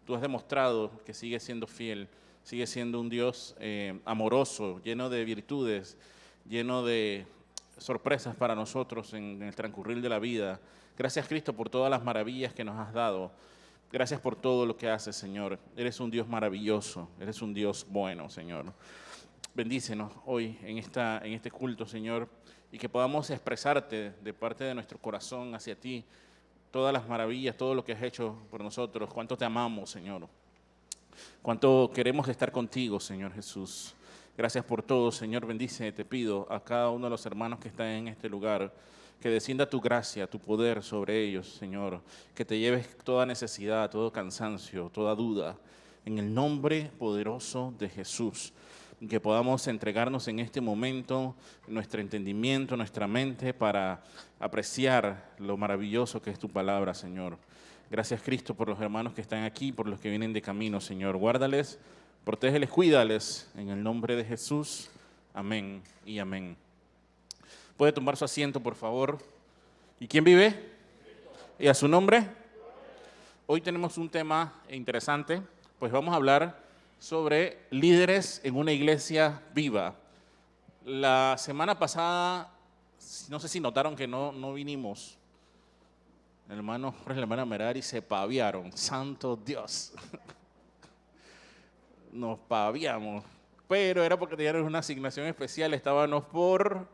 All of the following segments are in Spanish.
Tú has demostrado que sigues siendo fiel, sigues siendo un Dios amoroso, lleno de virtudes, lleno de sorpresas para nosotros en el transcurrir de la vida. Gracias, Cristo, por todas las maravillas que nos has dado. Gracias por todo lo que haces, Señor. Eres un Dios maravilloso, eres un Dios bueno, Señor. Bendícenos hoy en este culto, Señor, y que podamos expresarte de parte de nuestro corazón hacia ti todas las maravillas, todo lo que has hecho por nosotros, cuánto te amamos, Señor, cuánto queremos estar contigo, Señor Jesús. Gracias por todo, Señor, bendice, te pido a cada uno de los hermanos que están en este lugar, que descienda tu gracia, tu poder sobre ellos, Señor, que te lleves toda necesidad, todo cansancio, toda duda, en el nombre poderoso de Jesús. Que podamos entregarnos en este momento nuestro entendimiento, nuestra mente para apreciar lo maravilloso que es tu palabra, Señor. Gracias, Cristo, por los hermanos que están aquí, por los que vienen de camino, Señor. Guárdales, protégeles, cuídales, en el nombre de Jesús. Amén y amén. ¿Puede tomar su asiento, por favor? ¿Y quién vive? ¿Y a su nombre? Hoy tenemos un tema interesante, pues vamos a hablar sobre líderes en una iglesia viva. La semana pasada, no sé si notaron que no vinimos. El hermano Jorge y la hermana Merari se paviaron. Santo Dios. Nos paviamos. Pero era porque tenían una asignación especial. Estábamos por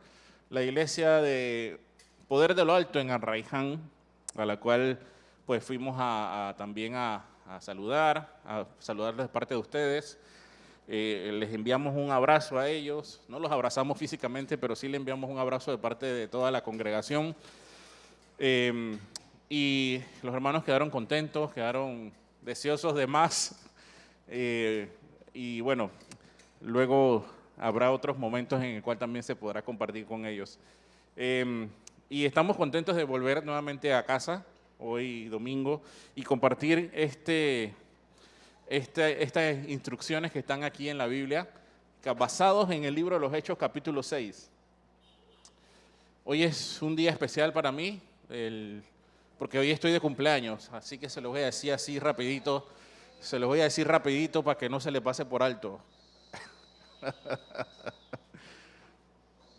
la iglesia de Poder de lo Alto en Arraiján, a la cual pues fuimos también a saludarles de parte de ustedes. Les enviamos un abrazo a ellos, no los abrazamos físicamente, pero sí les enviamos un abrazo de parte de toda la congregación. Y los hermanos quedaron contentos, quedaron deseosos de más. Y bueno, luego habrá otros momentos en el cual también se podrá compartir con ellos. Y estamos contentos de volver nuevamente a casa, hoy domingo, y compartir estas instrucciones que están aquí en la Biblia, basados en el libro de los Hechos, capítulo 6. Hoy es un día especial para mí, porque hoy estoy de cumpleaños, así que se los voy a decir así rapidito, para que no se le pase por alto.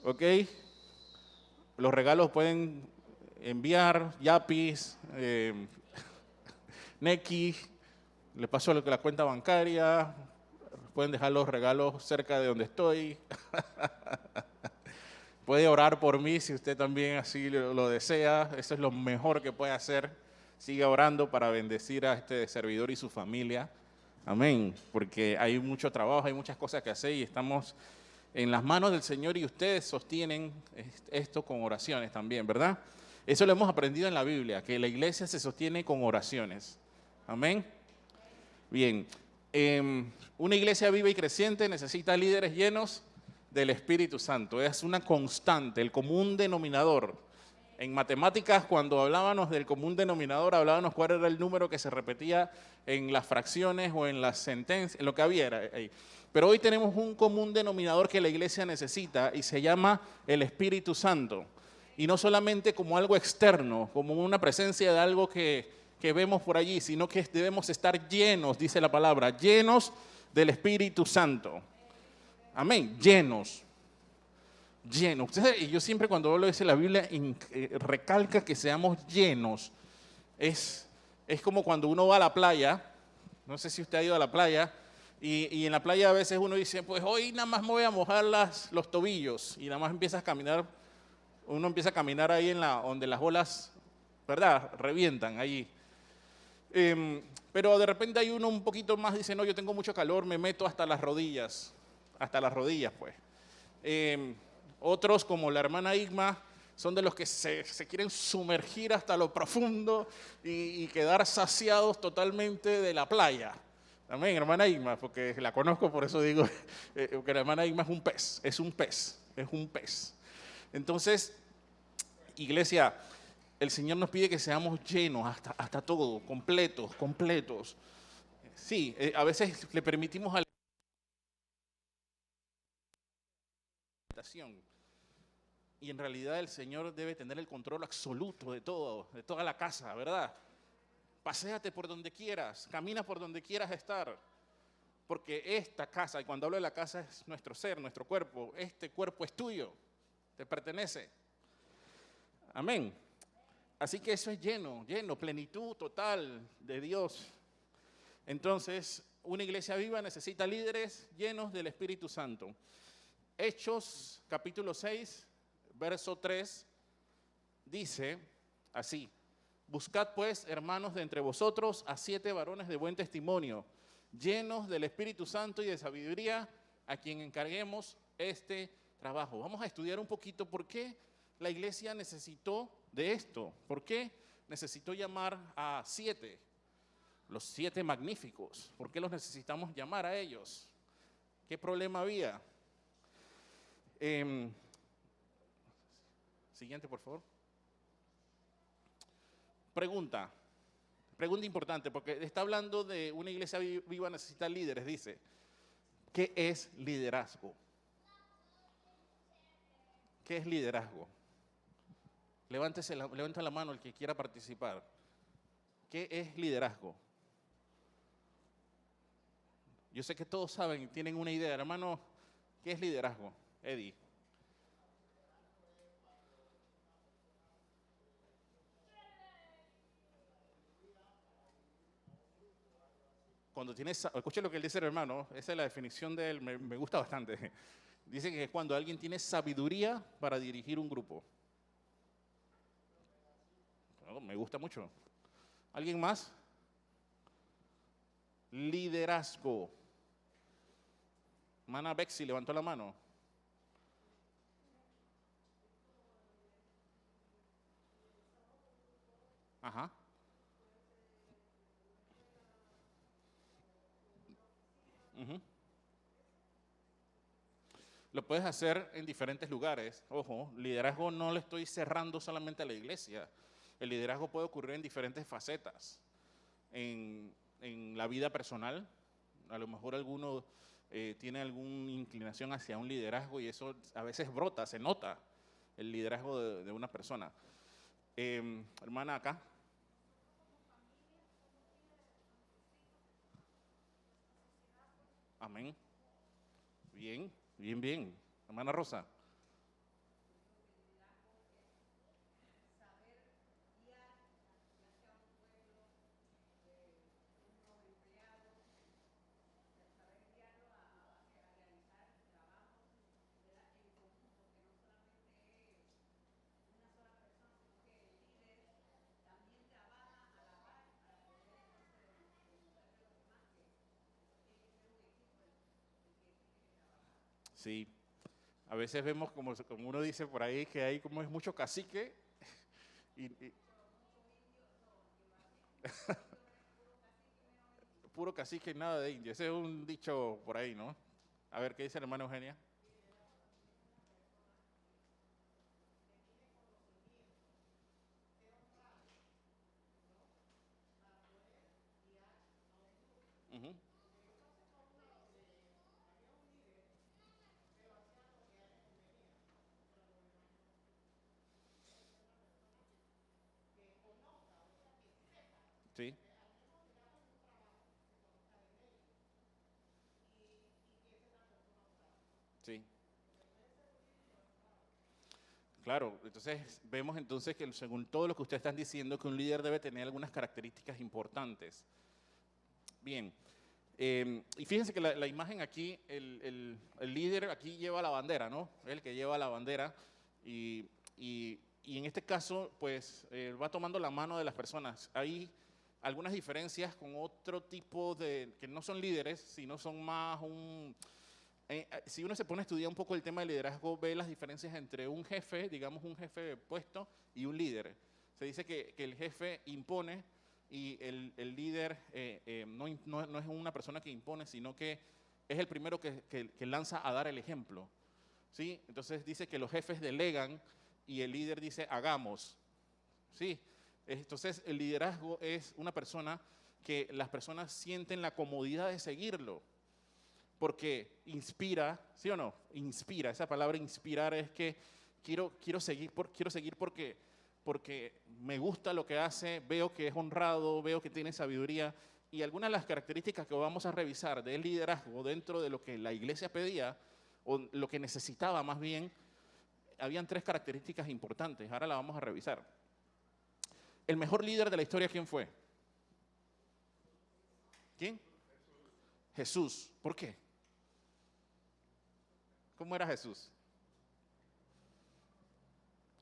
¿Ok? Los regalos pueden enviar, Yapis, Nequi, le paso la cuenta bancaria, pueden dejar los regalos cerca de donde estoy. Puede orar por mí si usted también así lo desea, eso es lo mejor que puede hacer. Siga orando para bendecir a este servidor y su familia. Amén, porque hay mucho trabajo, hay muchas cosas que hacer y estamos en las manos del Señor y ustedes sostienen esto con oraciones también, ¿verdad? Eso lo hemos aprendido en la Biblia, que la iglesia se sostiene con oraciones. Amén. Bien, una iglesia viva y creciente necesita líderes llenos del Espíritu Santo. Es una constante, el común denominador. En matemáticas, cuando hablábamos del común denominador, hablábamos cuál era el número que se repetía en las fracciones o en las sentencias, en lo que había ahí. Pero hoy tenemos un común denominador que la iglesia necesita y se llama el Espíritu Santo. Y no solamente como algo externo, como una presencia de algo que vemos por allí, sino que debemos estar llenos, dice la palabra, llenos del Espíritu Santo. Amén, llenos. Ustedes, y yo siempre cuando hablo de eso, la Biblia recalca que seamos llenos. Es como cuando uno va a la playa, no sé si usted ha ido a la playa, y en la playa a veces uno dice, pues hoy nada más me voy a mojar los tobillos, y nada más empiezas a caminar, uno empieza a caminar ahí donde las olas, ¿verdad?, revientan ahí. Pero de repente hay uno un poquito más, dice, no, yo tengo mucho calor, me meto hasta las rodillas pues. Otros, como la hermana Igma, son de los que se quieren sumergir hasta lo profundo y quedar saciados totalmente de la playa. Amén, hermana Igma, porque la conozco, por eso digo que la hermana Igma es un pez. Entonces, iglesia, el Señor nos pide que seamos llenos hasta todo, completos. Sí, a veces le permitimos a la tentación. Y en realidad el Señor debe tener el control absoluto de todo, de toda la casa, ¿verdad? paséate por donde quieras, camina por donde quieras estar. Porque esta casa, y cuando hablo de la casa es nuestro ser, nuestro cuerpo, este cuerpo es tuyo, te pertenece. Amén. Así que eso es lleno, plenitud total de Dios. Entonces, una iglesia viva necesita líderes llenos del Espíritu Santo. Hechos, capítulo 6, verso 3, dice así: buscad pues, hermanos, de entre vosotros a 7 varones de buen testimonio, llenos del Espíritu Santo y de sabiduría, a quien encarguemos este trabajo. Vamos a estudiar un poquito por qué la iglesia necesitó de esto. ¿Por qué necesitó llamar a 7? Los 7 magníficos. ¿Por qué los necesitamos llamar a ellos? ¿Qué problema había? Siguiente, por favor. Pregunta importante, porque está hablando de una iglesia viva necesita líderes, dice. ¿Qué es liderazgo? ¿Qué es liderazgo? Levanta la mano el que quiera participar. ¿Qué es liderazgo? Yo sé que todos saben y tienen una idea. Hermano, ¿qué es liderazgo? Eddie. Cuando tienes, escuche lo que él dice, hermano, esa es la definición de él, me gusta bastante. Dice que es cuando alguien tiene sabiduría para dirigir un grupo. Bueno, me gusta mucho. ¿Alguien más? Liderazgo. Mana Bexi levantó la mano. Ajá. Lo puedes hacer en diferentes lugares. Ojo, liderazgo no le estoy cerrando solamente a la iglesia. El liderazgo puede ocurrir en diferentes facetas. En la vida personal, a lo mejor alguno tiene alguna inclinación hacia un liderazgo y eso a veces brota, se nota el liderazgo de una persona. Hermana acá. Amén. Bien. Hermana Rosa. Sí, a veces vemos como uno dice por ahí que hay como es mucho cacique y puro cacique y nada de indio. Ese es un dicho por ahí, ¿no? A ver, ¿qué dice la hermana Eugenia? Uh-huh. Sí, sí. Claro, entonces vemos entonces que según todo lo que ustedes están diciendo, que un líder debe tener algunas características importantes. Bien, y fíjense que la imagen aquí, el líder aquí lleva la bandera, ¿no? El que lleva la bandera y en este caso, pues, va tomando la mano de las personas. Hay algunas diferencias con otro tipo de, que no son líderes, sino son más si uno se pone a estudiar un poco el tema del liderazgo, ve las diferencias entre un jefe, digamos un jefe de puesto, y un líder. Se dice que el jefe impone y el líder no es una persona que impone, sino que es el primero que lanza a dar el ejemplo. ¿Sí? Entonces dice que los jefes delegan y el líder dice hagamos. ¿Sí? Entonces el liderazgo es una persona que las personas sienten la comodidad de seguirlo porque inspira, ¿sí o no? Inspira, esa palabra inspirar es que quiero seguir porque porque me gusta lo que hace, veo que es honrado, veo que tiene sabiduría. Y algunas de las características que vamos a revisar del liderazgo dentro de lo que la iglesia pedía, o lo que necesitaba más bien, habían 3 características importantes. Ahora la vamos a revisar. El mejor líder de la historia, ¿quién fue? ¿Quién? Jesús. ¿Por qué? ¿Cómo era Jesús?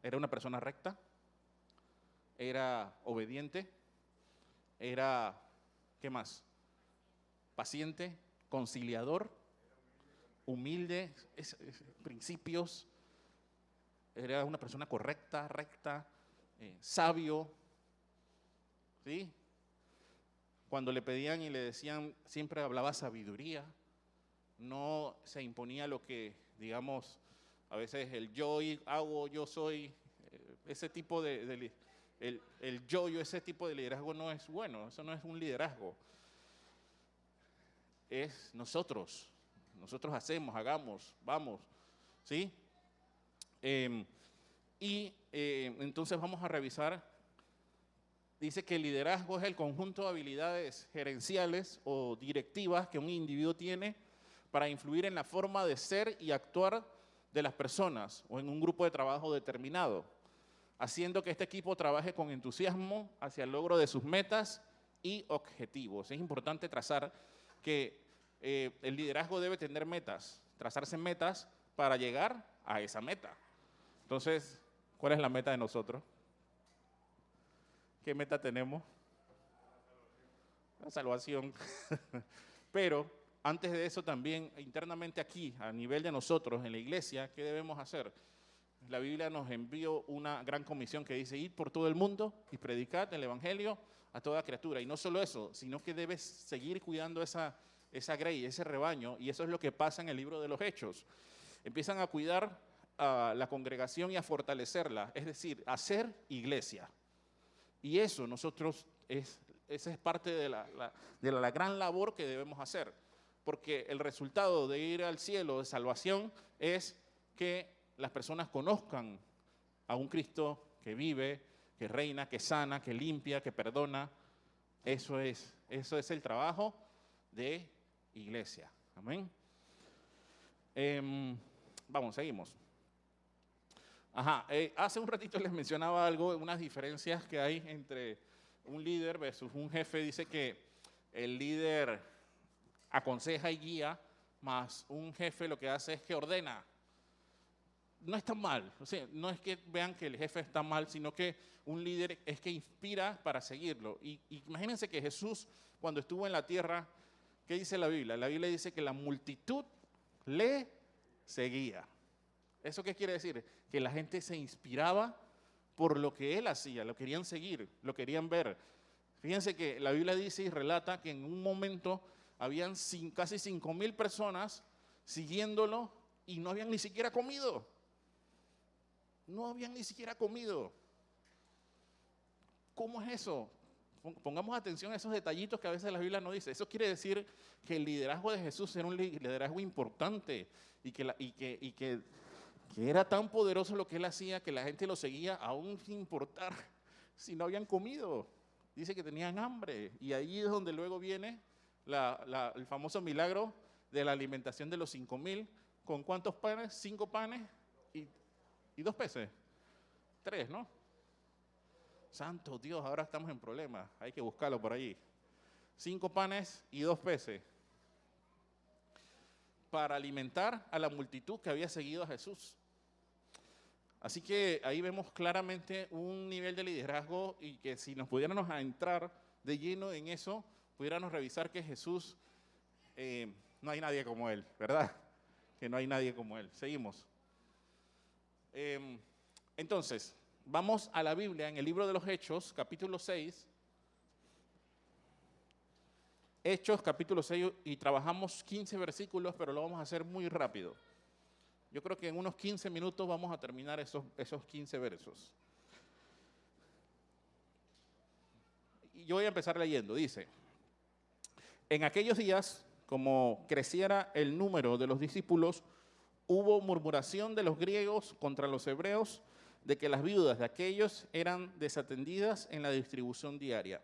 Era una persona recta, era obediente, era, ¿qué más? Paciente, conciliador, humilde, principios, era una persona correcta, recta, sabio, ¿sí? Cuando le pedían y le decían, siempre hablaba sabiduría, no se imponía lo que, digamos, a veces el yo hago, yo soy, ese tipo el yo, ese tipo de liderazgo no es bueno, eso no es un liderazgo. Es nosotros hacemos, hagamos, vamos, ¿sí? Entonces vamos a revisar. Dice que el liderazgo es el conjunto de habilidades gerenciales o directivas que un individuo tiene para influir en la forma de ser y actuar de las personas o en un grupo de trabajo determinado, haciendo que este equipo trabaje con entusiasmo hacia el logro de sus metas y objetivos. Es importante trazar que el liderazgo debe tener metas, trazarse metas para llegar a esa meta. Entonces, ¿cuál es la meta de nosotros? ¿Qué meta tenemos? La salvación. Pero antes de eso también, internamente aquí, a nivel de nosotros, en la iglesia, ¿qué debemos hacer? La Biblia nos envió una gran comisión que dice, id por todo el mundo y predicad el evangelio a toda criatura. Y no solo eso, sino que debes seguir cuidando esa grey, ese rebaño, y eso es lo que pasa en el libro de los Hechos. Empiezan a cuidar a la congregación y a fortalecerla, es decir, a hacer iglesia. Y eso esa es parte de la gran labor que debemos hacer, porque el resultado de ir al cielo de salvación es que las personas conozcan a un Cristo que vive, que reina, que sana, que limpia, que perdona. Eso es el trabajo de iglesia. Amén. Vamos, seguimos. Hace un ratito les mencionaba algo, unas diferencias que hay entre un líder versus un jefe. Dice que el líder aconseja y guía, más un jefe lo que hace es que ordena. No está mal, o sea, no es que vean que el jefe está mal, sino que un líder es que inspira para seguirlo. Y imagínense que Jesús, cuando estuvo en la tierra, ¿qué dice la Biblia? La Biblia dice que la multitud le seguía. ¿Eso qué quiere decir? Que la gente se inspiraba por lo que él hacía, lo querían seguir, lo querían ver. Fíjense que la Biblia dice y relata que en un momento habían casi 5,000 personas siguiéndolo y no habían ni siquiera comido. No habían ni siquiera comido. ¿Cómo es eso? Pongamos atención a esos detallitos que a veces la Biblia no dice. Eso quiere decir que el liderazgo de Jesús era un liderazgo importante y que era tan poderoso lo que él hacía que la gente lo seguía aún sin importar si no habían comido. Dice que tenían hambre, y ahí es donde luego viene el famoso milagro de la alimentación de los 5,000. ¿Con cuántos panes? 5 panes y 2 peces. 3, ¿no? Santo Dios, ahora estamos en problemas, hay que buscarlo por allí. 5 panes y 2 peces para alimentar a la multitud que había seguido a Jesús. Así que ahí vemos claramente un nivel de liderazgo, y que si nos pudiéramos entrar de lleno en eso, pudiéramos revisar que Jesús, no hay nadie como él, ¿verdad? Que no hay nadie como él. Seguimos. Entonces, vamos a la Biblia en el libro de los Hechos, capítulo 6. Hechos, capítulo 6, y trabajamos 15 versículos, pero lo vamos a hacer muy rápido. Yo creo que en unos 15 minutos vamos a terminar esos 15 versos. Y yo voy a empezar leyendo. Dice, en aquellos días, como creciera el número de los discípulos, hubo murmuración de los griegos contra los hebreos, de que las viudas de aquellos eran desatendidas en la distribución diaria.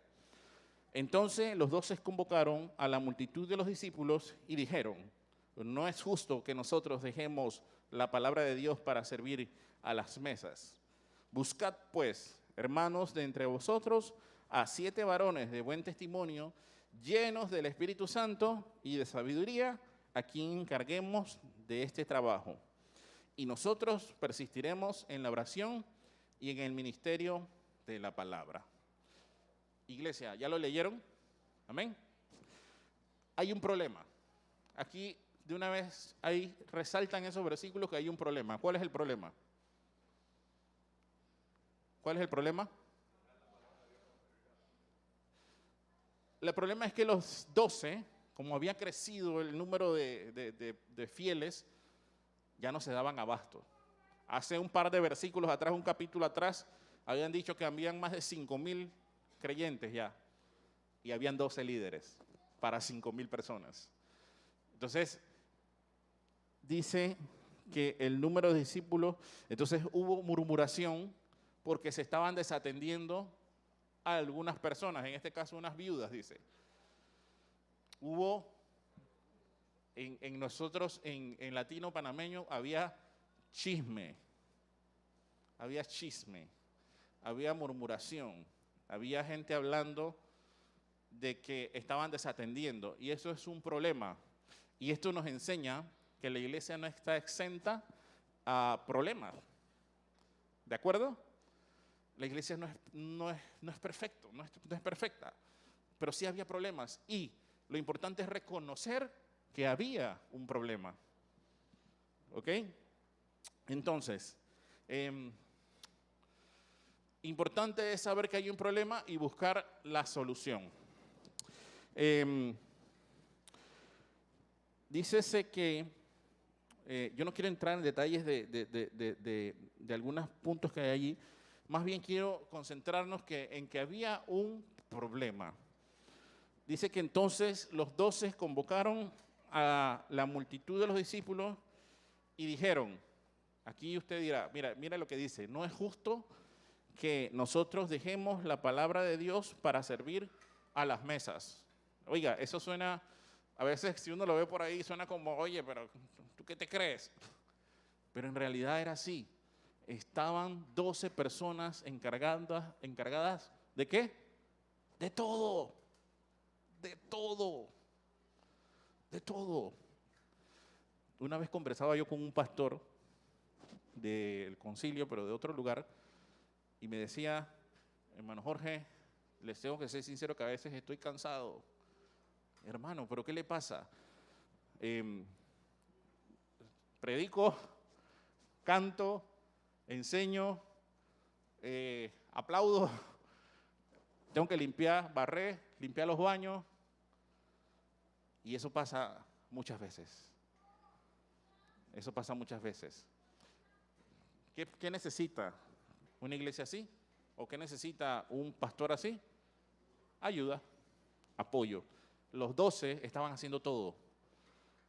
Entonces los 12 convocaron a la multitud de los discípulos y dijeron, no es justo que nosotros dejemos la palabra de Dios para servir a las mesas. Buscad pues, hermanos, de entre vosotros a 7 varones de buen testimonio, llenos del Espíritu Santo y de sabiduría, a quien encarguemos de este trabajo. Y nosotros persistiremos en la oración y en el ministerio de la palabra. Iglesia, ¿ya lo leyeron? Amén. Hay un problema. Aquí de una vez ahí resaltan esos versículos que hay un problema. ¿Cuál es el problema? ¿Cuál es el problema? El problema es que los 12, como había crecido el número de fieles, ya no se daban abasto. Hace un par de versículos atrás, un capítulo atrás, habían dicho que habían más de 5,000 creyentes ya, y habían 12 líderes para 5,000 personas. Entonces, dice que el número de discípulos, entonces hubo murmuración porque se estaban desatendiendo a algunas personas, en este caso unas viudas, dice. Hubo, en nosotros, en latino panameño, había chisme, había murmuración, había gente hablando de que estaban desatendiendo, y eso es un problema. Y esto nos enseña que la iglesia no está exenta a problemas. ¿De acuerdo? La iglesia no es perfecta, pero sí había problemas. Y lo importante es reconocer que había un problema. ¿Ok? Entonces, importante es saber que hay un problema y buscar la solución. Dícese que, yo no quiero entrar en detalles de algunos puntos que hay allí, más bien quiero concentrarnos en que había un problema. Dice que entonces los 12 convocaron a la multitud de los discípulos y dijeron, aquí usted dirá, mira lo que dice, no es justo que nosotros dejemos la palabra de Dios para servir a las mesas. Oiga, eso suena, a veces si uno lo ve por ahí, suena como, oye, pero ¿tú qué te crees? Pero en realidad era así. Estaban 12 personas encargadas ¿de qué? De todo. Una vez conversaba yo con un pastor del concilio, pero de otro lugar, y me decía, hermano Jorge, les tengo que ser sincero que a veces estoy cansado. Hermano, ¿pero qué le pasa? Predico, canto, enseño, aplaudo, tengo que limpiar, barrer, limpiar los baños, y eso pasa muchas veces. ¿Qué necesita una iglesia así? ¿O qué necesita un pastor así? Ayuda, apoyo. Los 12 estaban haciendo todo.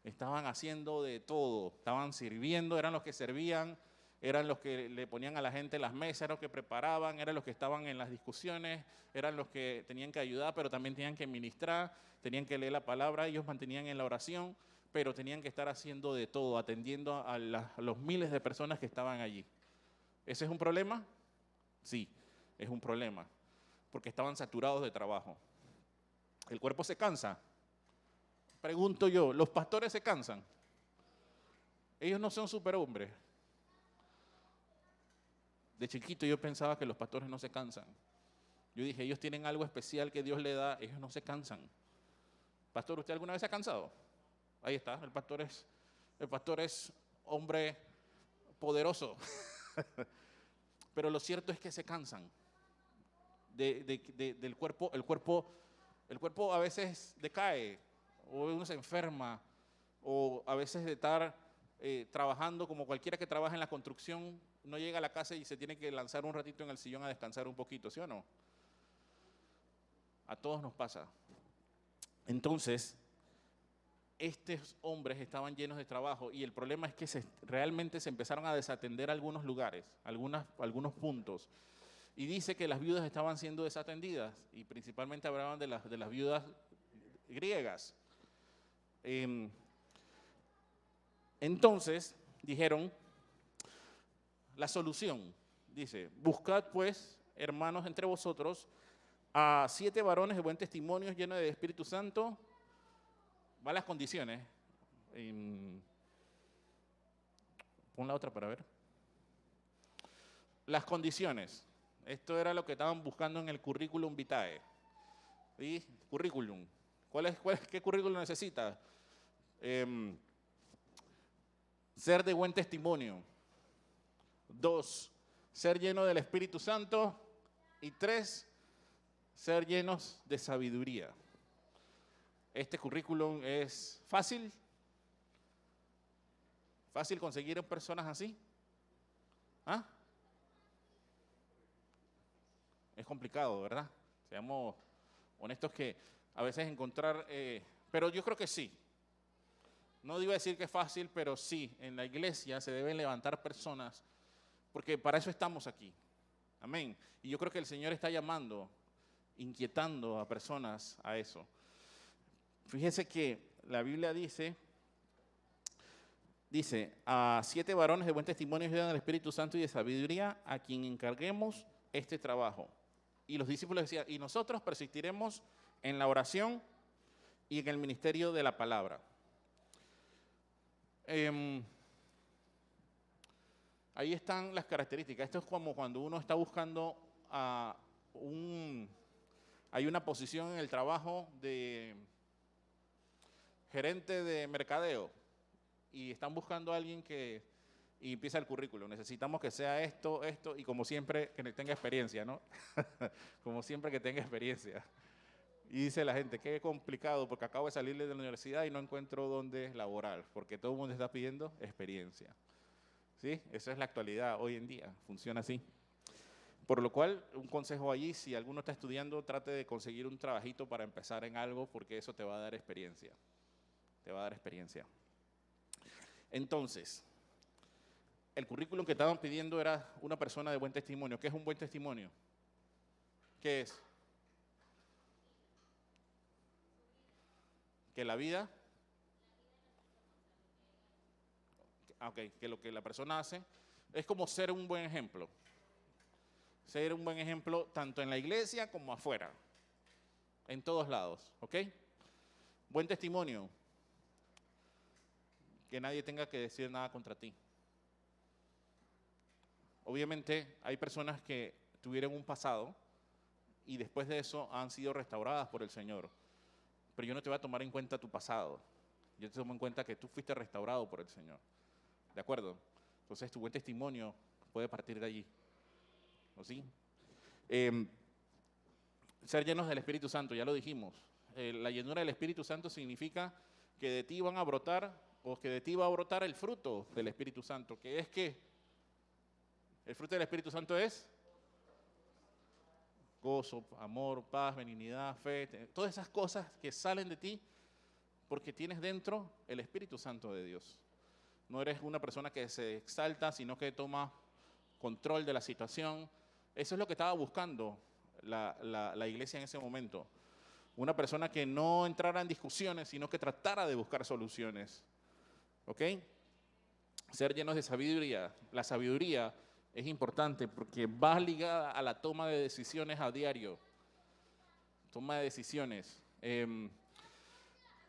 Estaban haciendo de todo. Estaban sirviendo, eran los que servían, eran los que le ponían a la gente las mesas, eran los que preparaban, eran los que estaban en las discusiones, eran los que tenían que ayudar, pero también tenían que ministrar, tenían que leer la palabra, ellos mantenían en la oración, pero tenían que estar haciendo de todo, atendiendo a los miles de personas que estaban allí. ¿Ese es un problema? Sí, es un problema, porque estaban saturados de trabajo. ¿El cuerpo se cansa? Pregunto yo, ¿los pastores se cansan? Ellos no son superhombres. De chiquito yo pensaba que los pastores no se cansan. Yo dije, ellos tienen algo especial que Dios le da, ellos no se cansan. Pastor, ¿usted alguna vez se ha cansado? Ahí está, el pastor es hombre poderoso. Pero lo cierto es que se cansan del cuerpo. El cuerpo a veces decae, o uno se enferma, o a veces de estar trabajando como cualquiera que trabaja en la construcción, no llega a la casa y se tiene que lanzar un ratito en el sillón a descansar un poquito, ¿sí o no? A todos nos pasa. Entonces, estos hombres estaban llenos de trabajo y el problema es que realmente se empezaron a desatender algunos lugares, algunos puntos. Y dice que las viudas estaban siendo desatendidas y principalmente hablaban de las viudas griegas. Entonces dijeron, la solución, dice, buscad pues, hermanos, entre vosotros, a 7 varones de buen testimonio, llenos de Espíritu Santo. Va las condiciones. Pon la otra para ver. Las condiciones. Esto era lo que estaban buscando en el currículum vitae. ¿Sí? Currículum. ¿Qué currículum necesita? Ser de buen testimonio. 2, ser lleno del Espíritu Santo. Y 3, ser llenos de sabiduría. Este currículum es fácil. ¿Fácil conseguir personas así? ¿Ah? Es complicado, ¿verdad? Seamos honestos que a veces encontrar, pero yo creo que sí. No digo decir que es fácil, pero sí, en la iglesia se deben levantar personas, porque para eso estamos aquí. Amén. Y yo creo que el Señor está llamando, inquietando a personas a eso. Fíjese que la Biblia dice, a 7 varones de buen testimonio llenos del Espíritu Santo y de sabiduría, a quien encarguemos este trabajo. Y los discípulos decían, y nosotros persistiremos en la oración y en el ministerio de la palabra. Ahí están las características. Esto es como cuando uno está buscando hay una posición en el trabajo de gerente de mercadeo y están buscando a alguien y empieza el currículum. Necesitamos que sea esto, y como siempre que tenga experiencia, ¿no? Como siempre que tenga experiencia. Y dice la gente, qué complicado, porque acabo de salir de la universidad y no encuentro dónde laborar, porque todo el mundo está pidiendo experiencia. ¿Sí? Esa es la actualidad hoy en día, funciona así. Por lo cual, un consejo allí, si alguno está estudiando, trate de conseguir un trabajito para empezar en algo, porque eso te va a dar experiencia. Te va a dar experiencia. Entonces, el currículum que estaban pidiendo era una persona de buen testimonio. ¿Qué es un buen testimonio? ¿Qué es? Que la vida, que lo que la persona hace, es como ser un buen ejemplo. Ser un buen ejemplo tanto en la iglesia como afuera. En todos lados, ¿ok? Buen testimonio. Que nadie tenga que decir nada contra ti. Obviamente hay personas que tuvieron un pasado y después de eso han sido restauradas por el Señor. Pero yo no te voy a tomar en cuenta tu pasado. Yo te tomo en cuenta que tú fuiste restaurado por el Señor. ¿De acuerdo? Entonces tu buen testimonio puede partir de allí. ¿O sí? Ser llenos del Espíritu Santo, ya lo dijimos. La llenura del Espíritu Santo significa que de ti van a brotar, o que de ti va a brotar el fruto del Espíritu Santo, que es que el fruto del Espíritu Santo es gozo, amor, paz, benignidad, fe, todas esas cosas que salen de ti porque tienes dentro el Espíritu Santo de Dios. No eres una persona que se exalta, sino que toma control de la situación. Eso es lo que estaba buscando la iglesia en ese momento. Una persona que no entrara en discusiones, sino que tratara de buscar soluciones. ¿Ok? Ser llenos de sabiduría. La sabiduría es importante porque va ligada a la toma de decisiones a diario. Toma de decisiones.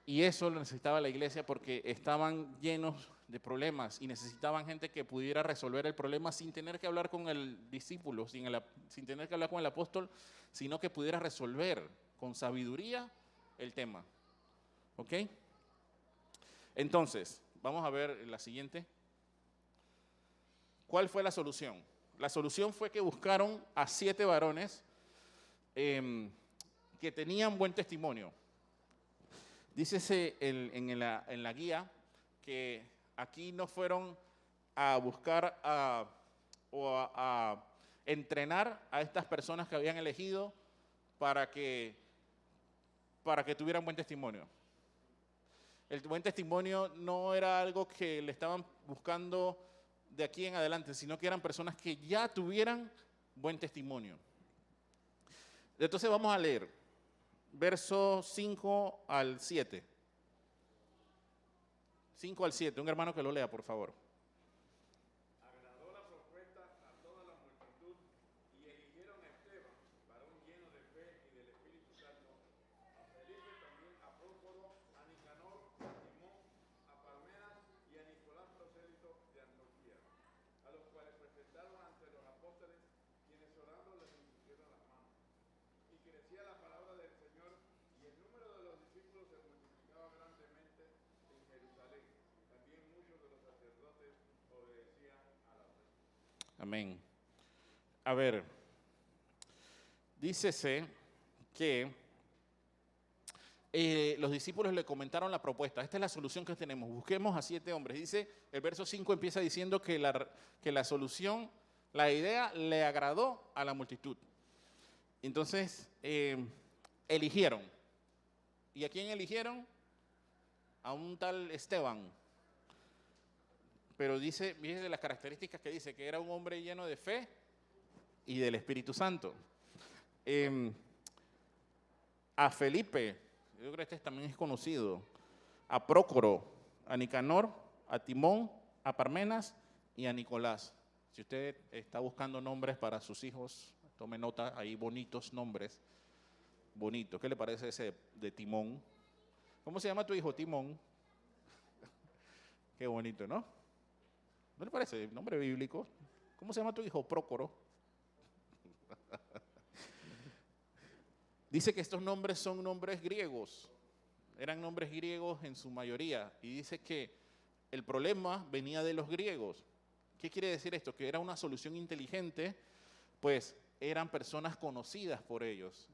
Y eso lo necesitaba la iglesia porque estaban llenos de problemas y necesitaban gente que pudiera resolver el problema sin tener que hablar con el discípulo, sin tener que hablar con el apóstol, sino que pudiera resolver con sabiduría el tema. ¿Ok? Entonces, vamos a ver la siguiente. ¿Cuál fue la solución? La solución fue que buscaron a 7 varones que tenían buen testimonio. Dícese en la guía que aquí no fueron a buscar o a entrenar a estas personas que habían elegido para que tuvieran buen testimonio. El buen testimonio no era algo que le estaban buscando de aquí en adelante, sino que eran personas que ya tuvieran buen testimonio. Entonces vamos a leer versos 5 al 7. 5 al 7, un hermano que lo lea, por favor. Agradó la propuesta a toda la multitud y eligieron a Esteban, varón lleno de fe y del Espíritu Santo, a Felipe también, a Prócoro, a Nicanor, a Timón, a Parmenas y a Nicolás prosélito de Antioquía, a los cuales presentaron ante los apóstoles, quienes orando les impusieron las manos. Y crecía la palabra del Señor, y el número de los discípulos se multiplicaba grandemente en Jerusalén. También muchos de los sacerdotes obedecían a la ley. Amén. A ver, dícese que los discípulos le comentaron la propuesta. Esta es la solución que tenemos. Busquemos a 7 hombres. Dice, el verso 5 empieza diciendo que la solución, la idea le agradó a la multitud. Entonces, eligieron. ¿Y a quién eligieron? A un tal Esteban. Pero dice, miren de las características que dice, que era un hombre lleno de fe y del Espíritu Santo. A Felipe, yo creo que este también es conocido, a Prócoro, a Nicanor, a Timón, a Parmenas y a Nicolás. Si usted está buscando nombres para sus hijos, tome nota, ahí bonitos nombres, bonitos. ¿Qué le parece ese de Timón? ¿Cómo se llama tu hijo, Timón? Qué bonito, ¿no? ¿No le parece? Nombre bíblico. ¿Cómo se llama tu hijo? Prócoro. Dice que estos nombres son nombres griegos. Eran nombres griegos en su mayoría. Y dice que el problema venía de los griegos. ¿Qué quiere decir esto? Que era una solución inteligente, pues eran personas conocidas por ellos.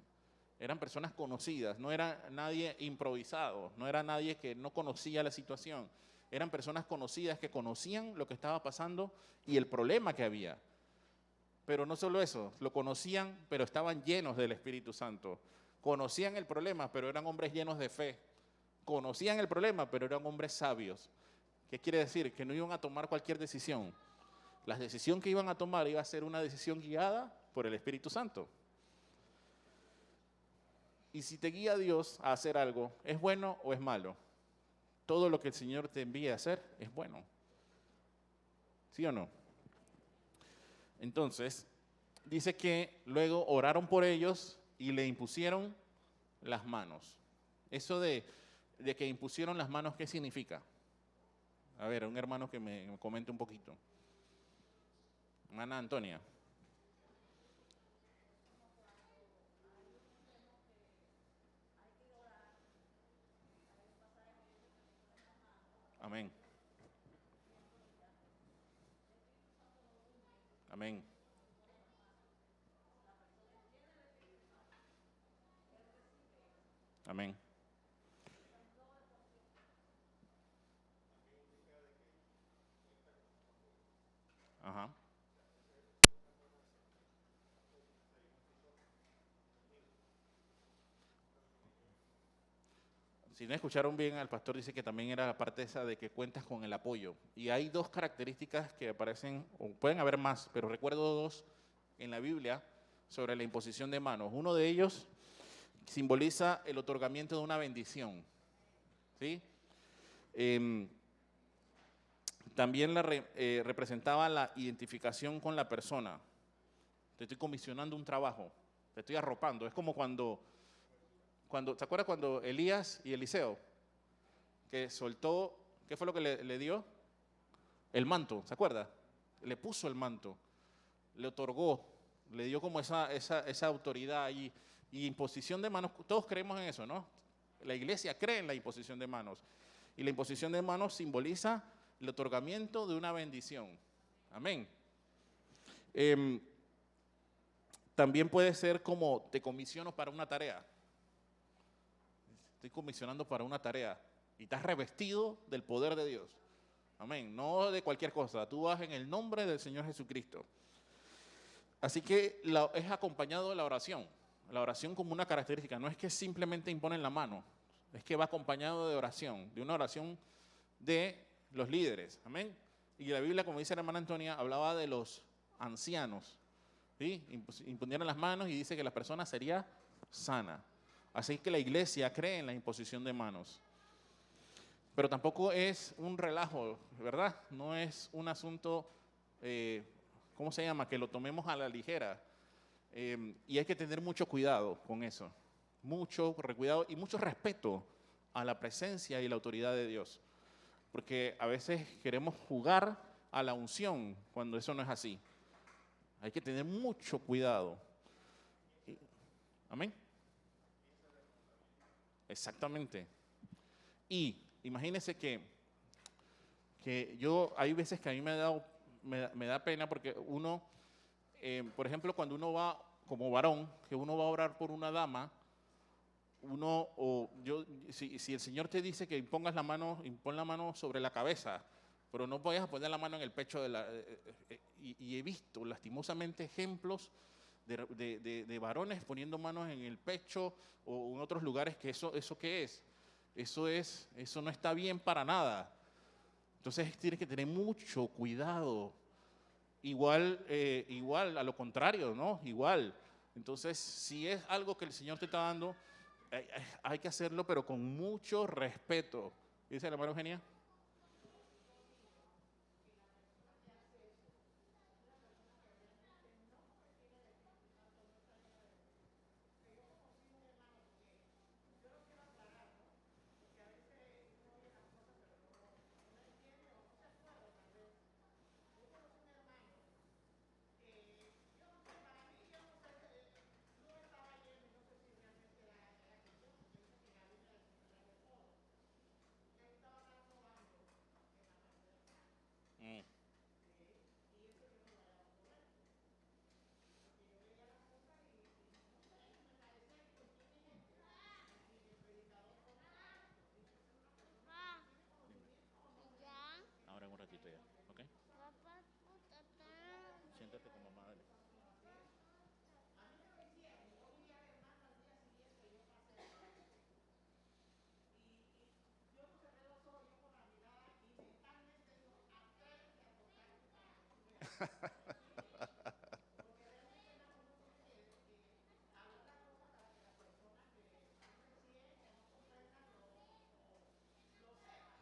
Eran personas conocidas, no era nadie improvisado, no era nadie que no conocía la situación. Eran personas conocidas que conocían lo que estaba pasando y el problema que había. Pero no solo eso, lo conocían, pero estaban llenos del Espíritu Santo. Conocían el problema, pero eran hombres llenos de fe. Conocían el problema, pero eran hombres sabios. ¿Qué quiere decir? Que no iban a tomar cualquier decisión. La decisión que iban a tomar iba a ser una decisión guiada por el Espíritu Santo. Y si te guía Dios a hacer algo, ¿es bueno o es malo? Todo lo que el Señor te envía a hacer es bueno. ¿Sí o no? Entonces, dice que luego oraron por ellos y le impusieron las manos. Eso de que impusieron las manos, ¿qué significa? A ver, un hermano que me comente un poquito. Hermana Antonia. Amén. Amén. Amén. Ajá. Si no escucharon bien, al pastor dice que también era la parte esa de que cuentas con el apoyo. Y hay 2 características que aparecen, o pueden haber más, pero recuerdo 2 en la Biblia sobre la imposición de manos. Uno de ellos simboliza el otorgamiento de una bendición. ¿Sí? También representaba la identificación con la persona. Te estoy comisionando un trabajo, te estoy arropando. Es como cuando ¿te acuerdas cuando Elías y Eliseo, que soltó, qué fue lo que le dio? El manto, ¿se acuerda? Le puso el manto, le otorgó, le dio como esa autoridad y imposición de manos. Todos creemos en eso, ¿no? La iglesia cree en la imposición de manos. Y la imposición de manos simboliza el otorgamiento de una bendición. Amén. También puede ser como te comisiono para una tarea. Estoy comisionando para una tarea y estás revestido del poder de Dios. Amén. No de cualquier cosa. Tú vas en el nombre del Señor Jesucristo. Así que es acompañado de la oración. La oración como una característica. No es que simplemente imponen la mano. es que va acompañado de oración, de una oración de los líderes. Amén. Y la Biblia, como dice la hermana Antonia, hablaba de los ancianos. ¿Sí? Imponieron las manos y dice que la persona sería sana. Así que la iglesia cree en la imposición de manos. Pero tampoco es un relajo, ¿verdad? No es un asunto, ¿cómo se llama? Que lo tomemos a la ligera. Y hay que tener mucho cuidado con eso. Mucho cuidado y mucho respeto a la presencia y la autoridad de Dios. Porque a veces queremos jugar a la unción cuando eso no es así. Hay que tener mucho cuidado. Amén. Exactamente. Y imagínense que yo, hay veces que a mí me da pena porque uno, por ejemplo, cuando uno va como varón, que uno va a orar por una dama, si el Señor te dice que impon la mano sobre la cabeza, pero no vayas a poner la mano en el pecho y he visto lastimosamente ejemplos de varones poniendo manos en el pecho o en otros lugares que ¿eso qué es? Eso no está bien para nada. Entonces tienes que tener mucho cuidado. Igual a lo contrario, ¿no? Igual. Entonces, si es algo que el Señor te está dando, hay que hacerlo, pero con mucho respeto. ¿Dice la hermana Eugenia? Mm. Ahora en un ratito ya, ¿ok? Siéntate como madre.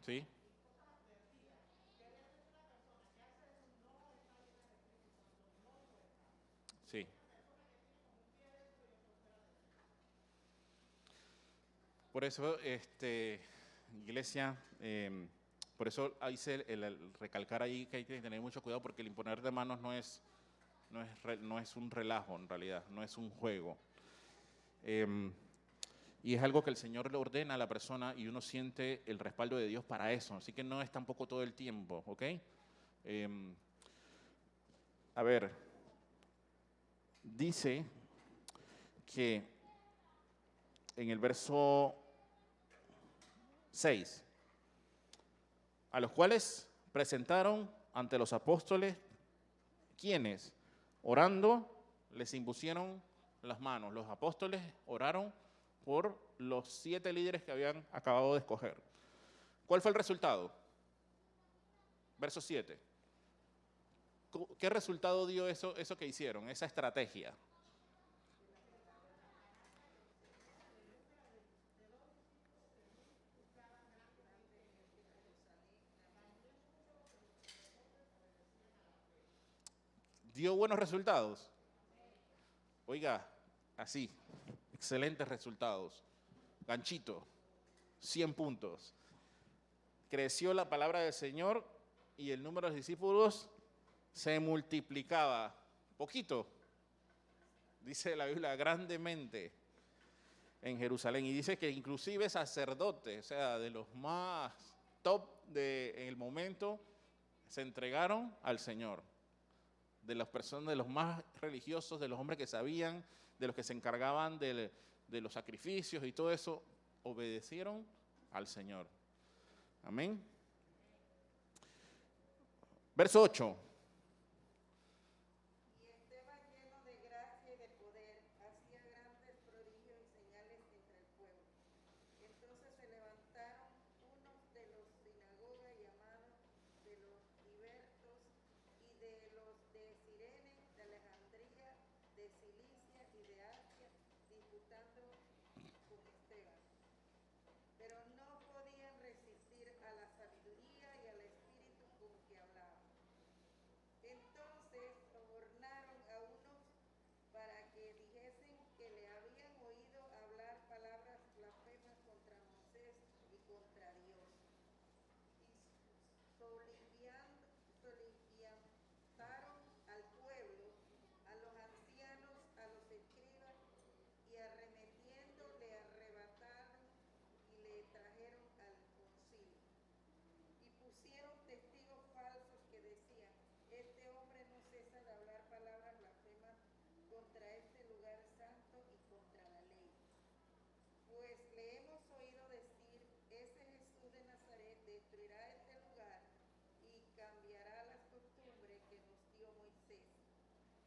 ¿Sí? Sí. Por eso, iglesia, por eso hice el recalcar ahí que hay que tener mucho cuidado porque el imponer de manos no es un relajo en realidad, no es un juego. Y es algo que el Señor le ordena a la persona y uno siente el respaldo de Dios para eso. Así que no es tampoco todo el tiempo, ¿ok? A ver, dice que en el verso 6, a los cuales presentaron ante los apóstoles, quienes, orando, les impusieron las manos. Los apóstoles oraron por los 7 líderes que habían acabado de escoger. ¿Cuál fue el resultado? Verso 7. ¿Qué resultado dio eso que hicieron, esa estrategia? ¿Dio buenos resultados? Oiga, así, excelentes resultados. Ganchito, 100 puntos. Creció la palabra del Señor y el número de discípulos se multiplicaba. Poquito, dice la Biblia, grandemente en Jerusalén. Y dice que inclusive sacerdotes, o sea, de los más top en el momento, se entregaron al Señor. De las personas, de los más religiosos, de los hombres que sabían, de los que se encargaban de los sacrificios y todo eso, obedecieron al Señor. Amén. Verso 8. Y Esteban, lleno de gracia y de poder, hacía grandes prodigios y señales entre el pueblo. Entonces el disputando con Esteban, pero no podían resistir a la sabiduría y al espíritu con que hablaba. Entonces sobornaron a unos para que dijesen que le habían oído hablar palabras blasfemas contra Moisés y contra Dios. Y soliviantaron al pueblo, a los ancianos, a los escribas, y arremetiendo le arrebataron y le trajeron al concilio. Y pusieron testigos falsos que decían: este hombre no cesa de hablar palabras blasfemas contra este lugar santo y contra la ley. Pues le hemos oído decir: ese Jesús de Nazaret destruirá este lugar y cambiará las costumbres que nos dio Moisés.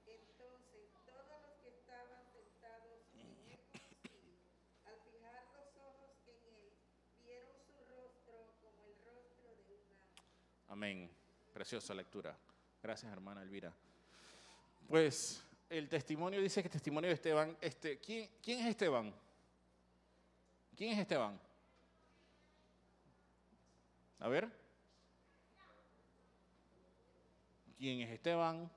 Entonces todos los que estaban sentados en el concilio, al fijar los ojos en él, vieron su rostro como el rostro de un ángel. Amén. Preciosa lectura. Gracias, hermana Elvira. Pues el testimonio dice que el testimonio de Esteban, ¿quién es Esteban? ¿Quién es Esteban? A ver. ¿Quién es Esteban?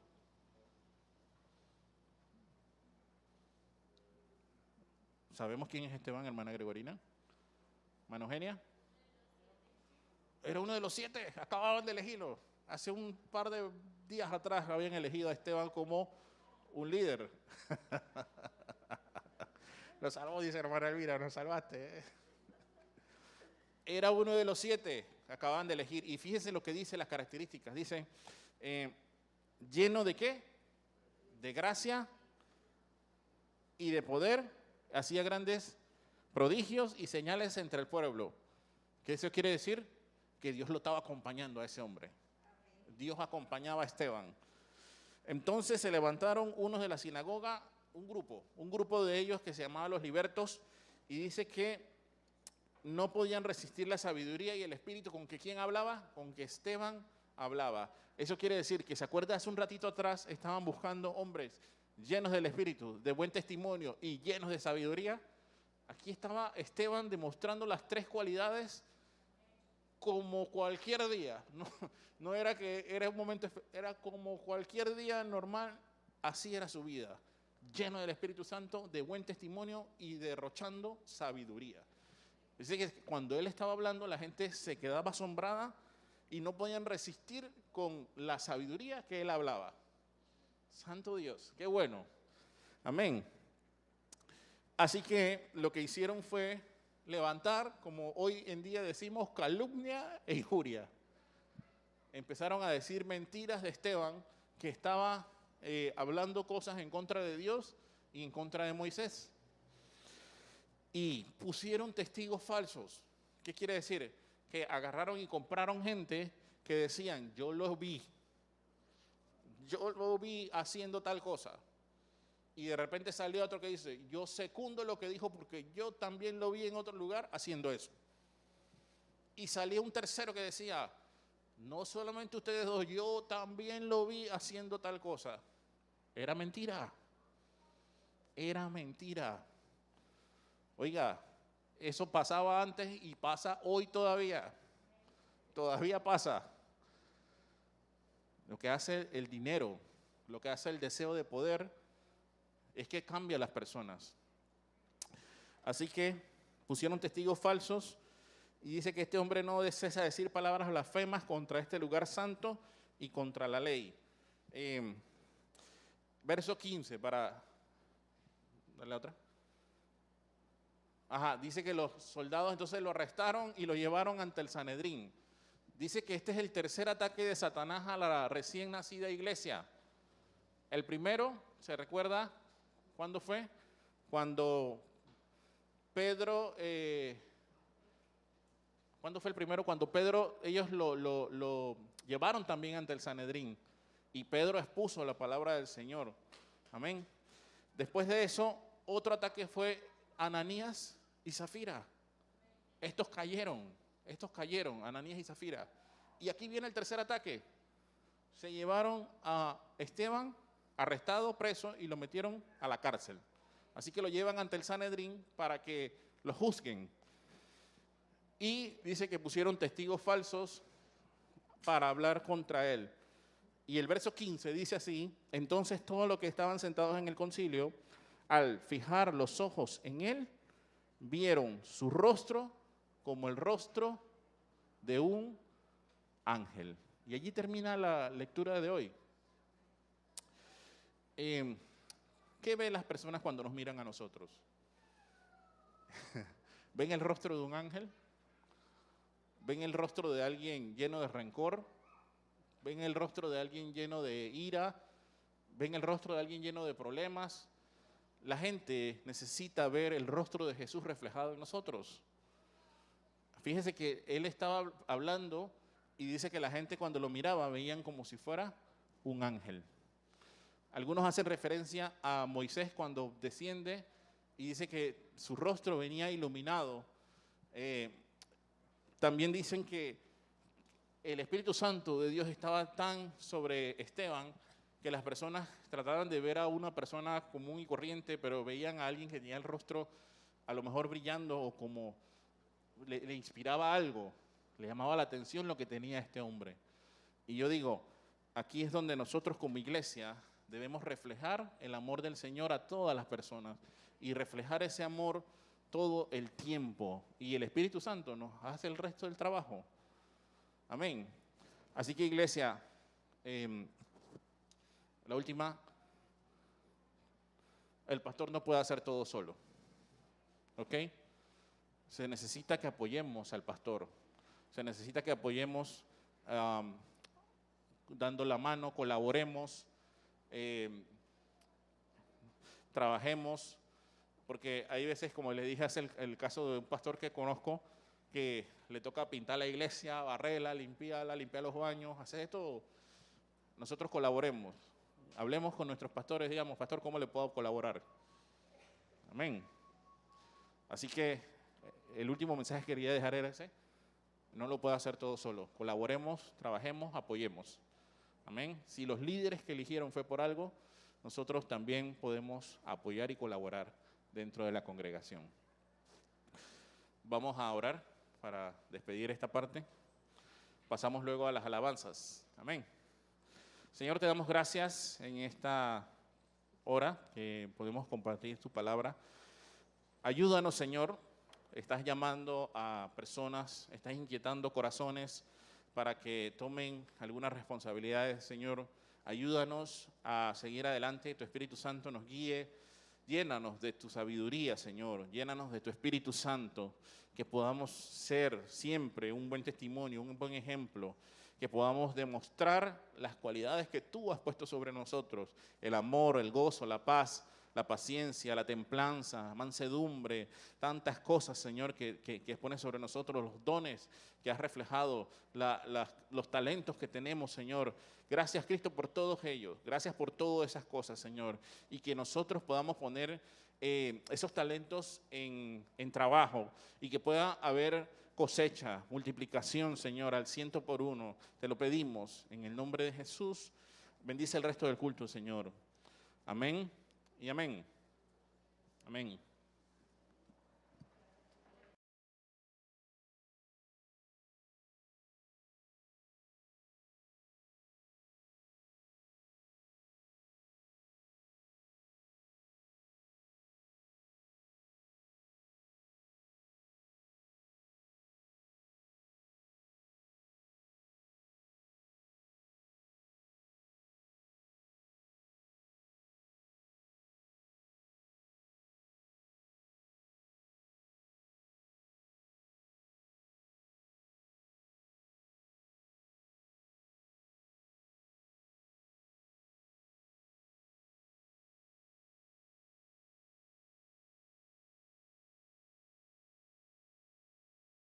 ¿Sabemos quién es Esteban, hermana Gregorina? ¿Hermana Eugenia? Era uno de los 7, acababan de elegirlo. Hace un par de días atrás habían elegido a Esteban como un líder. Lo salvó, dice hermana Elvira, nos salvaste. Era uno de los 7 que acababan de elegir. Y fíjense lo que dice las características. Dice, lleno de ¿qué? De gracia y de poder, hacía grandes prodigios y señales entre el pueblo. ¿Qué eso quiere decir? Que Dios lo estaba acompañando a ese hombre. Dios acompañaba a Esteban. Entonces se levantaron unos de la sinagoga, un grupo de ellos que se llamaba los libertos, y dice que no podían resistir la sabiduría y el espíritu con que ¿quién hablaba? Con que Esteban hablaba. Eso quiere decir que, ¿se acuerda? Hace un ratito atrás estaban buscando hombres llenos del espíritu, de buen testimonio y llenos de sabiduría. Aquí estaba Esteban demostrando las 3 cualidades como cualquier día. No era que era un momento, era como cualquier día normal, así era su vida. Lleno del Espíritu Santo, de buen testimonio y derrochando sabiduría. Dice que cuando él estaba hablando, la gente se quedaba asombrada y no podían resistir con la sabiduría que él hablaba. Santo Dios, qué bueno. Amén. Así que lo que hicieron fue levantar, como hoy en día decimos, calumnia e injuria. Empezaron a decir mentiras de Esteban, que estaba hablando cosas en contra de Dios y en contra de Moisés. Y pusieron testigos falsos. ¿Qué quiere decir? Que agarraron y compraron gente que decían: yo lo vi haciendo tal cosa. Y de repente salió otro que dice: yo secundo lo que dijo porque yo también lo vi en otro lugar haciendo eso. Y salió un tercero que decía: no solamente ustedes dos, yo también lo vi haciendo tal cosa. Era mentira. Era mentira. Oiga, eso pasaba antes y pasa hoy todavía. Todavía pasa. Lo que hace el dinero, lo que hace el deseo de poder, es que cambia a las personas. Así que pusieron testigos falsos y dice que este hombre no cesa de decir palabras blasfemas contra este lugar santo y contra la ley. Verso 15, para darle otra. Dice que los soldados entonces lo arrestaron y lo llevaron ante el Sanedrín. Dice que este es el tercer ataque de Satanás a la recién nacida iglesia. El primero, ¿se recuerda cuándo fue? Cuando Pedro, ¿cuándo fue el primero? Cuando Pedro, ellos lo llevaron también ante el Sanedrín y Pedro expuso la palabra del Señor. Amén. Después de eso, otro ataque fue Ananías y Zafira. Estos cayeron, Ananías y Zafira. Y aquí viene el tercer ataque. Se llevaron a Esteban arrestado, preso, y lo metieron a la cárcel. Así que lo llevan ante el Sanedrín para que lo juzguen. Y dice que pusieron testigos falsos para hablar contra él. Y el verso 15 dice así: entonces todos los que estaban sentados en el concilio, al fijar los ojos en él, vieron su rostro como el rostro de un ángel. Y allí termina la lectura de hoy. ¿Qué ven las personas cuando nos miran a nosotros? ¿Ven el rostro de un ángel? ¿Ven el rostro de alguien lleno de rencor? ¿Ven el rostro de alguien lleno de ira? ¿Ven el rostro de alguien lleno de problemas? La gente necesita ver el rostro de Jesús reflejado en nosotros. Fíjese que él estaba hablando y dice que la gente cuando lo miraba veían como si fuera un ángel. Algunos hacen referencia a Moisés cuando desciende y dice que su rostro venía iluminado. También dicen que el Espíritu Santo de Dios estaba tan sobre Esteban que las personas trataban de ver a una persona común y corriente, pero veían a alguien que tenía el rostro a lo mejor brillando o como le inspiraba algo, le llamaba la atención lo que tenía este hombre. Y yo digo, aquí es donde nosotros como iglesia debemos reflejar el amor del Señor a todas las personas y reflejar ese amor todo el tiempo. Y el Espíritu Santo nos hace el resto del trabajo. Amén. Así que iglesia, la última, el pastor no puede hacer todo solo. ¿Ok? Se necesita que apoyemos al pastor. Se necesita que apoyemos dando la mano, colaboremos, trabajemos, porque hay veces, como le dije, es el caso de un pastor que conozco, que le toca pintar la iglesia, barrerla, limpiar los baños, hacer esto. Nosotros colaboremos, hablemos con nuestros pastores, digamos, pastor, ¿cómo le puedo colaborar? Amén. Así que el último mensaje que quería dejar era ese: no lo puedo hacer todo solo, colaboremos, trabajemos, apoyemos. Amén. Si los líderes que eligieron fue por algo, nosotros también podemos apoyar y colaborar dentro de la congregación. Vamos a orar para despedir esta parte. Pasamos luego a las alabanzas. Amén. Señor, te damos gracias en esta hora que podemos compartir tu palabra. Ayúdanos, Señor. Estás llamando a personas, estás inquietando corazones para que tomen algunas responsabilidades, Señor. Ayúdanos a seguir adelante, tu Espíritu Santo nos guíe. Llénanos de tu sabiduría, Señor. Llénanos de tu Espíritu Santo, que podamos ser siempre un buen testimonio, un buen ejemplo, que podamos demostrar las cualidades que tú has puesto sobre nosotros: el amor, el gozo, la paz, la paciencia, la templanza, la mansedumbre, tantas cosas, Señor, que pones sobre nosotros, los dones que has reflejado, los talentos que tenemos, Señor. Gracias, Cristo, por todos ellos. Gracias por todas esas cosas, Señor. Y que nosotros podamos poner esos talentos en trabajo y que pueda haber cosecha, multiplicación, Señor, al 100 por 1. Te lo pedimos en el nombre de Jesús. Bendice el resto del culto, Señor. Amén y amén. Amén.